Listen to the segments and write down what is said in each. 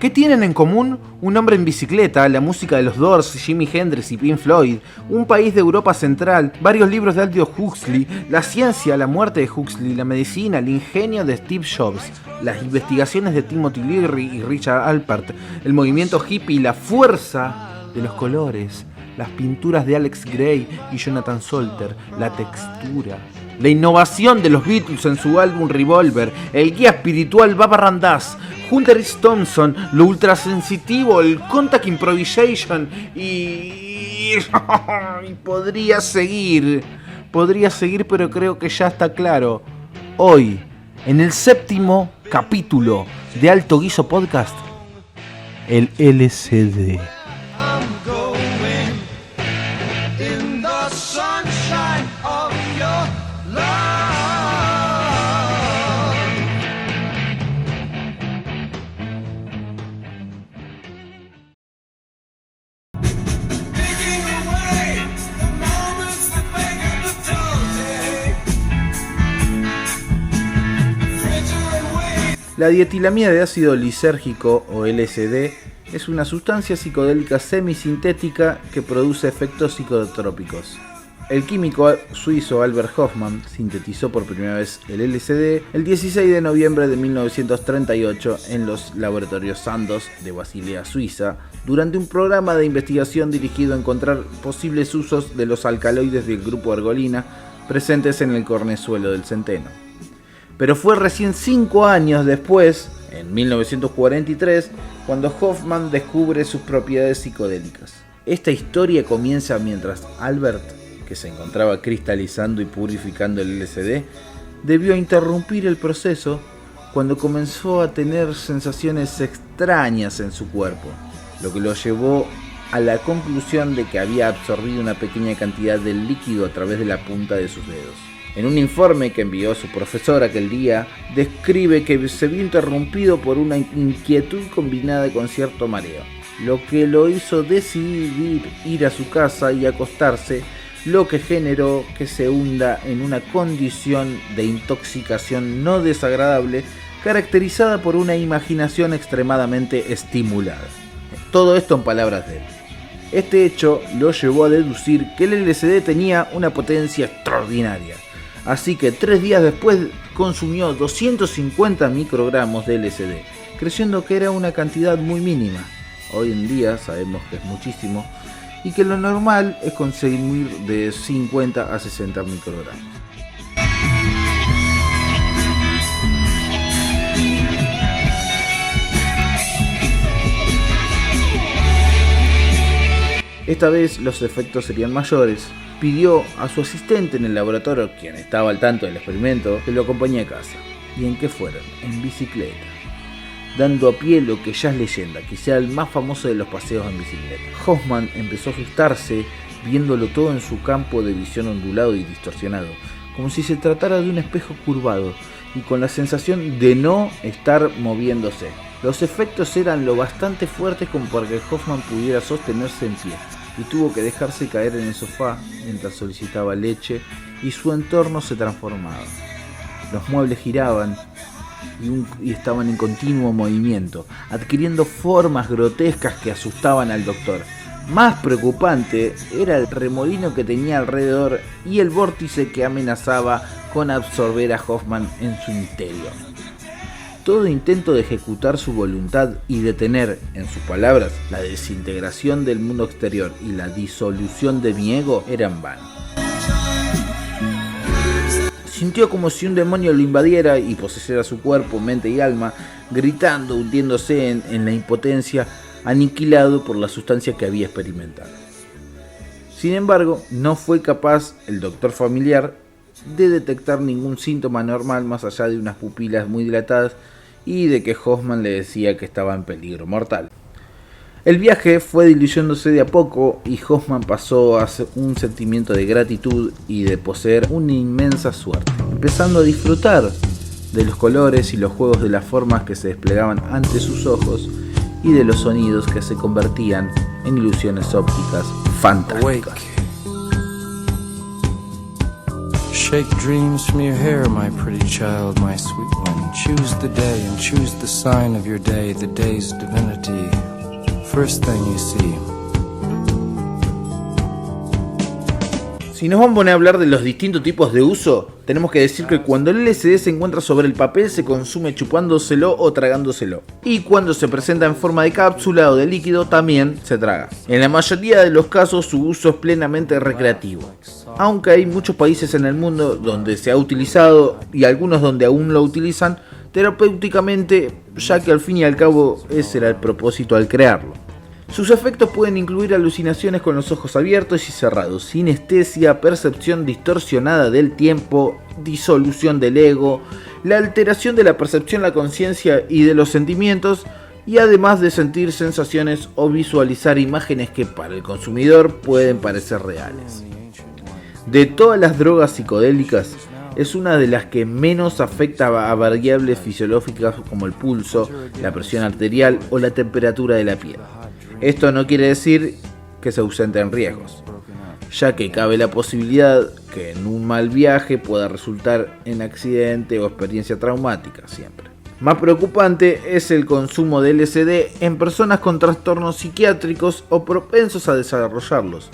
¿Qué tienen en común? Un hombre en bicicleta, la música de los Doors, Jimi Hendrix y Pink Floyd, un país de Europa Central, varios libros de Aldous Huxley, la ciencia, la muerte de Huxley, la medicina, el ingenio de Steve Jobs, las investigaciones de Timothy Leary y Richard Alpert, el movimiento hippie y la fuerza de los colores, las pinturas de Alex Gray y Jonathan Solter, la textura, la innovación de los Beatles en su álbum Revolver, el guía espiritual Baba Ram Dass, Hunter S. Thompson, lo ultrasensitivo, el contact improvisation y podría seguir, pero creo que ya está claro. Hoy, en el 7º capítulo de Alto Guiso Podcast, el LSD. La dietilamida de ácido lisérgico o LSD es una sustancia psicodélica semisintética que produce efectos psicotrópicos. El químico suizo Albert Hofmann sintetizó por primera vez el LSD el 16 de noviembre de 1938 en los laboratorios Sandoz de Basilea, Suiza, durante un programa de investigación dirigido a encontrar posibles usos de los alcaloides del grupo argolina presentes en el cornezuelo del centeno. Pero fue recién 5 años después, en 1943, cuando Hofmann descubre sus propiedades psicodélicas. Esta historia comienza mientras Albert, que se encontraba cristalizando y purificando el LSD, debió interrumpir el proceso cuando comenzó a tener sensaciones extrañas en su cuerpo, lo que lo llevó a la conclusión de que había absorbido una pequeña cantidad del líquido a través de la punta de sus dedos. En un informe que envió su profesor aquel día, describe que se vio interrumpido por una inquietud combinada con cierto mareo, lo que lo hizo decidir ir a su casa y acostarse, lo que generó que se hunda en una condición de intoxicación no desagradable, caracterizada por una imaginación extremadamente estimulada. Todo esto en palabras de él. Este hecho lo llevó a deducir que el LSD tenía una potencia extraordinaria. Así que 3 días después consumió 250 microgramos de LSD, creyendo que era una cantidad muy mínima. Hoy en día sabemos que es muchísimo y que lo normal es consumir de 50 a 60 microgramos. Esta vez los efectos serían mayores. Pidió a su asistente en el laboratorio, quien estaba al tanto del experimento, que lo acompañe a casa. ¿Y en qué fueron? En bicicleta. Dando a pie lo que ya es leyenda, quizá el más famoso de los paseos en bicicleta. Hofmann empezó a asustarse viéndolo todo en su campo de visión ondulado y distorsionado, como si se tratara de un espejo curvado y con la sensación de no estar moviéndose. Los efectos eran lo bastante fuertes como para que Hofmann pudiera sostenerse en pie, y tuvo que dejarse caer en el sofá mientras solicitaba leche y su entorno se transformaba. Los muebles giraban y estaban en continuo movimiento, adquiriendo formas grotescas que asustaban al doctor. Más preocupante era el remolino que tenía alrededor y el vórtice que amenazaba con absorber a Hofmann en su interior. Todo intento de ejecutar su voluntad y detener, en sus palabras, la desintegración del mundo exterior y la disolución de mi ego eran vanos. Sintió como si un demonio lo invadiera y poseyera su cuerpo, mente y alma, gritando, hundiéndose en la impotencia, aniquilado por la sustancia que había experimentado. Sin embargo, no fue capaz el doctor familiar de detectar ningún síntoma anormal más allá de unas pupilas muy dilatadas y de que Hofmann le decía que estaba en peligro mortal. El viaje fue diluyéndose de a poco y Hofmann pasó a un sentimiento de gratitud y de poseer una inmensa suerte, empezando a disfrutar de los colores y los juegos de las formas que se desplegaban ante sus ojos y de los sonidos que se convertían en ilusiones ópticas fantásticas. Shake dreams from your hair, my pretty child, my sweet one. choose the day and choose the sign of your day, the day's divinity. First thing you see. Si nos vamos a poner a hablar de los distintos tipos de uso, tenemos que decir que cuando el LSD se encuentra sobre el papel se consume chupándoselo o tragándoselo. Y cuando se presenta en forma de cápsula o de líquido también se traga. En la mayoría de los casos su uso es plenamente recreativo. Aunque hay muchos países en el mundo donde se ha utilizado y algunos donde aún lo utilizan terapéuticamente, ya que al fin y al cabo ese era el propósito al crearlo. Sus efectos pueden incluir alucinaciones con los ojos abiertos y cerrados, sinestesia, percepción distorsionada del tiempo, disolución del ego, la alteración de la percepción, la conciencia y de los sentimientos, y además de sentir sensaciones o visualizar imágenes que para el consumidor pueden parecer reales. De todas las drogas psicodélicas, es una de las que menos afecta a variables fisiológicas como el pulso, la presión arterial o la temperatura de la piel. Esto no quiere decir que se ausenten riesgos, ya que cabe la posibilidad que en un mal viaje pueda resultar en accidente o experiencia traumática siempre. Más preocupante es el consumo de LSD en personas con trastornos psiquiátricos o propensos a desarrollarlos.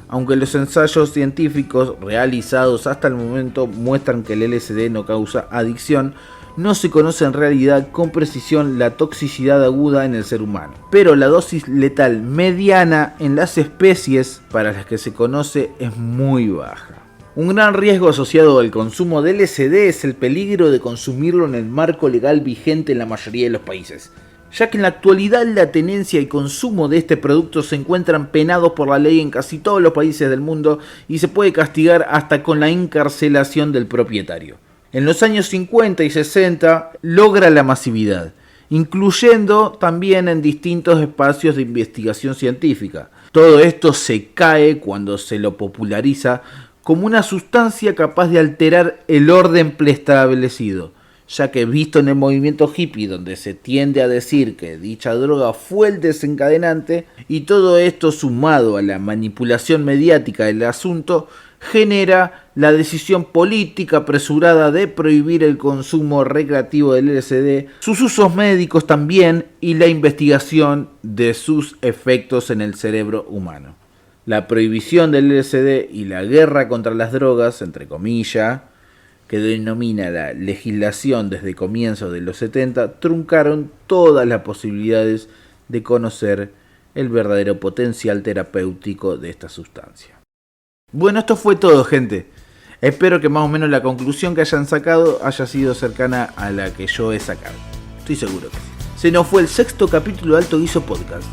Aunque los ensayos científicos realizados hasta el momento muestran que el LSD no causa adicción, no se conoce en realidad con precisión la toxicidad aguda en el ser humano. Pero la dosis letal mediana en las especies para las que se conoce es muy baja. Un gran riesgo asociado al consumo de LSD es el peligro de consumirlo en el marco legal vigente en la mayoría de los países, ya que en la actualidad la tenencia y consumo de este producto se encuentran penados por la ley en casi todos los países del mundo y se puede castigar hasta con la encarcelación del propietario. En los años 50 y 60 logra la masividad, incluyendo también en distintos espacios de investigación científica. Todo esto se cae cuando se lo populariza como una sustancia capaz de alterar el orden preestablecido, ya que visto en el movimiento hippie donde se tiende a decir que dicha droga fue el desencadenante, y todo esto sumado a la manipulación mediática del asunto, genera la decisión política apresurada de prohibir el consumo recreativo del LSD, sus usos médicos también y la investigación de sus efectos en el cerebro humano. La prohibición del LSD y la guerra contra las drogas, entre comillas, que denomina la legislación desde comienzos de los 70, truncaron todas las posibilidades de conocer el verdadero potencial terapéutico de esta sustancia. Bueno, esto fue todo, gente. Espero que más o menos la conclusión que hayan sacado haya sido cercana a la que yo he sacado. Estoy seguro que sí. Se nos fue el 6º capítulo de Alto Guiso Podcast,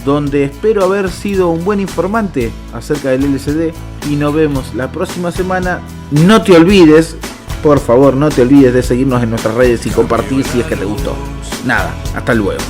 donde espero haber sido un buen informante acerca del LSD, y nos vemos la próxima semana. No te olvides, por favor, no te olvides de seguirnos en nuestras redes y compartir si es que te gustó. Nada, hasta luego.